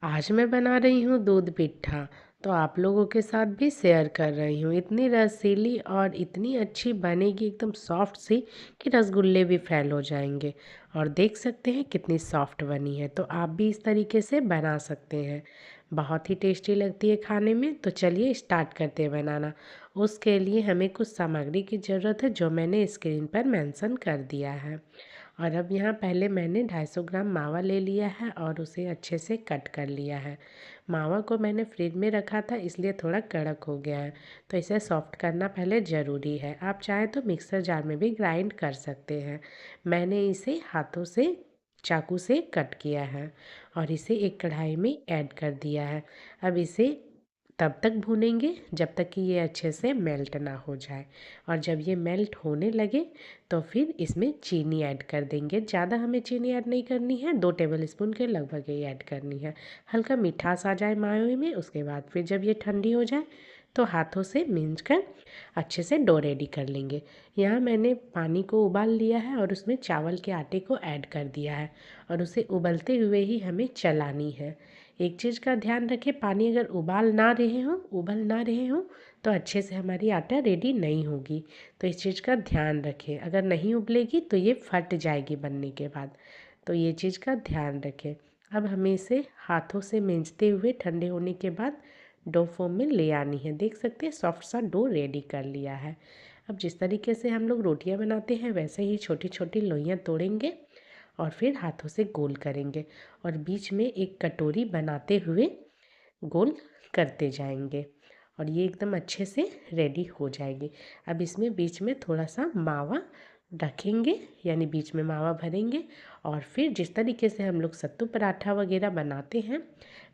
आज मैं बना रही हूँ दूध पिट्ठा। तो आप लोगों के साथ भी शेयर कर रही हूँ। इतनी रसीली और इतनी अच्छी बनेगी, एकदम सॉफ्ट सी, कि रसगुल्ले भी फेल हो जाएंगे। और देख सकते हैं कितनी सॉफ्ट बनी है। तो आप भी इस तरीके से बना सकते हैं। बहुत ही टेस्टी लगती है खाने में। तो चलिए स्टार्ट करते हैं बनाना। उसके लिए हमें कुछ सामग्री की ज़रूरत है, जो मैंने स्क्रीन पर मेंशन कर दिया है। और अब यहाँ पहले मैंने 250 ग्राम मावा ले लिया है और उसे अच्छे से कट कर लिया है। मावा को मैंने फ्रिज में रखा था, इसलिए थोड़ा कड़क हो गया है। तो इसे सॉफ्ट करना पहले ज़रूरी है। आप चाहें तो मिक्सर जार में भी ग्राइंड कर सकते हैं। मैंने इसे हाथों से, चाकू से कट किया है और इसे एक कढ़ाई में ऐड कर दिया है। अब इसे तब तक भूनेंगे जब तक कि ये अच्छे से मेल्ट ना हो जाए। और जब ये मेल्ट होने लगे तो फिर इसमें चीनी ऐड कर देंगे। ज़्यादा हमें चीनी ऐड नहीं करनी है, 2 टेबल स्पून के लगभग ही ऐड करनी है। हल्का मिठास आ जाए मावे में, उसके बाद फिर जब ये ठंडी हो जाए तो हाथों से मींच कर अच्छे से डो रेडी कर लेंगे। यहाँ मैंने पानी को उबाल लिया है और उसमें चावल के आटे को ऐड कर दिया है और उसे उबलते हुए ही हमें चलानी है। एक चीज़ का ध्यान रखें, पानी अगर उबल ना रहे हों तो अच्छे से हमारी आटा रेडी नहीं होगी। तो इस चीज़ का ध्यान रखें। अगर नहीं उबलेगी तो ये फट जाएगी बनने के बाद। तो ये चीज़ का ध्यान रखें। अब हमें इसे हाथों से मेंचते हुए ठंडे होने के बाद डो फॉर्म में ले आनी है। देख सकते हैं सॉफ्ट सा डो रेडी कर लिया है। अब जिस तरीके से हम लोग रोटियां बनाते हैं वैसे ही छोटी छोटी लोइयां तोड़ेंगे और फिर हाथों से गोल करेंगे और बीच में एक कटोरी बनाते हुए गोल करते जाएंगे और ये एकदम अच्छे से रेडी हो जाएगी। अब इसमें बीच में थोड़ा सा मावा रखेंगे, यानी बीच में मावा भरेंगे और फिर जिस तरीके से हम लोग सत्तू पराठा वगैरह बनाते हैं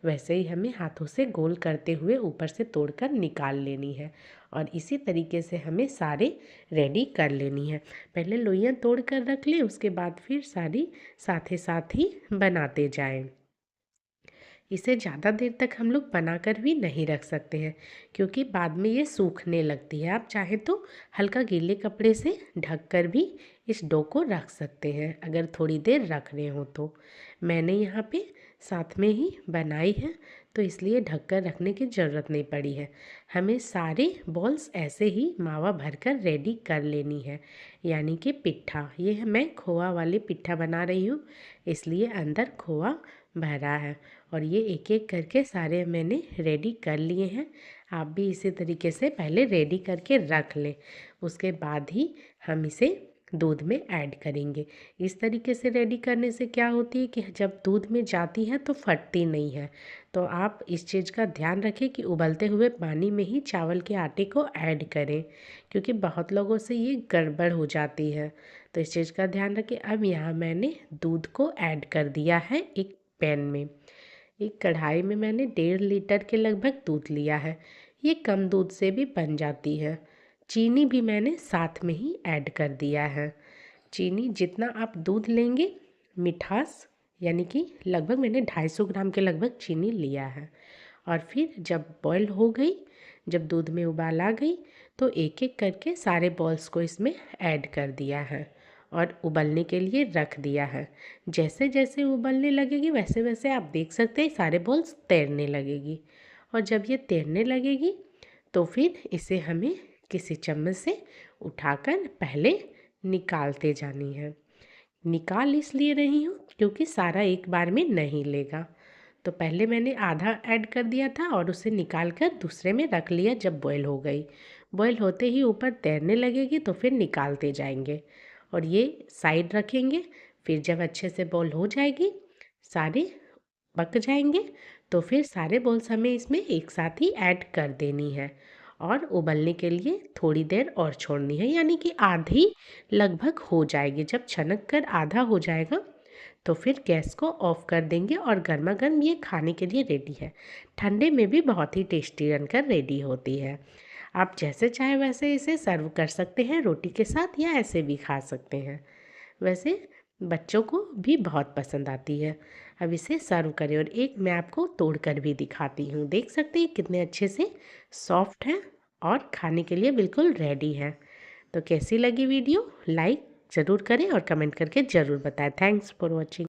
वैसे ही हमें हाथों से गोल करते हुए ऊपर से तोड़कर निकाल लेनी है। और इसी तरीके से हमें सारे रेडी कर लेनी है। पहले लोइयाँ तोड़ कर रख लें, उसके बाद फिर सारी साथ ही बनाते जाएं। इसे ज़्यादा देर तक हम लोग बनाकर भी नहीं रख सकते हैं, क्योंकि बाद में ये सूखने लगती है। आप चाहें तो हल्का गीले कपड़े से ढक कर भी इस डो को रख सकते हैं, अगर थोड़ी देर रख रहे हो तो। मैंने यहाँ पे साथ में ही बनाई है, तो इसलिए ढक कर रखने की ज़रूरत नहीं पड़ी है। हमें सारे बॉल्स ऐसे ही मावा भरकर रेडी कर लेनी है, यानी कि पिट्ठा। ये मैं खोआ वाली पिट्ठा बना रही हूँ, इसलिए अंदर खोआ भरा है। और ये एक एक करके सारे मैंने रेडी कर लिए हैं। आप भी इसी तरीके से पहले रेडी करके रख लें, उसके बाद ही हम इसे दूध में ऐड करेंगे। इस तरीके से रेडी करने से क्या होती है कि जब दूध में जाती है तो फटती नहीं है। तो आप इस चीज़ का ध्यान रखें कि उबलते हुए पानी में ही चावल के आटे को ऐड करें, क्योंकि बहुत लोगों से ये गड़बड़ हो जाती है। तो इस चीज़ का ध्यान रखें। अब यहाँ मैंने दूध को ऐड कर दिया है एक पैन में। एक कढ़ाई में मैंने 1.5 लीटर के लगभग दूध लिया है। ये कम दूध से भी बन जाती है। चीनी भी मैंने साथ में ही ऐड कर दिया है। चीनी जितना आप दूध लेंगे, मिठास, यानी कि लगभग मैंने 250 ग्राम के लगभग चीनी लिया है। और फिर जब बॉयल हो गई, जब दूध में उबाल आ गई, तो एक एक करके सारे बॉल्स को इसमें ऐड कर दिया है और उबलने के लिए रख दिया है। जैसे जैसे उबलने लगेगी वैसे वैसे आप देख सकते हैं सारे बॉल्स तैरने लगेगी। और जब ये तैरने लगेगी तो फिर इसे हमें किसी चम्मच से उठाकर पहले निकालते जानी है। निकाल इसलिए रही हूँ क्योंकि सारा एक बार में नहीं लेगा। तो पहले मैंने आधा ऐड कर दिया था और उसे निकाल कर दूसरे में रख लिया। जब बॉयल हो गई, बॉयल होते ही ऊपर तैरने लगेगी तो फिर निकालते जाएंगे और ये साइड रखेंगे। फिर जब अच्छे से बॉयल हो जाएगी, सारे पक जाएंगे, तो फिर सारे बॉल्स हमें इसमें एक साथ ही ऐड कर देनी है और उबलने के लिए थोड़ी देर और छोड़नी है, यानी कि आधी लगभग हो जाएगी। जब छनक कर आधा हो जाएगा तो फिर गैस को ऑफ कर देंगे और गर्मा गर्म ये खाने के लिए रेडी है। ठंडे में भी बहुत ही टेस्टी बनकर रेडी होती है। आप जैसे चाहे वैसे इसे सर्व कर सकते हैं, रोटी के साथ या ऐसे भी खा सकते हैं। वैसे बच्चों को भी बहुत पसंद आती है। अब इसे सर्व करें और एक मैं आपको तोड़कर भी दिखाती हूँ। देख सकते हैं कितने अच्छे से सॉफ्ट हैं और खाने के लिए बिल्कुल रेडी है। तो कैसी लगी वीडियो, लाइक ज़रूर करें और कमेंट करके ज़रूर बताएं। Thanks for watching.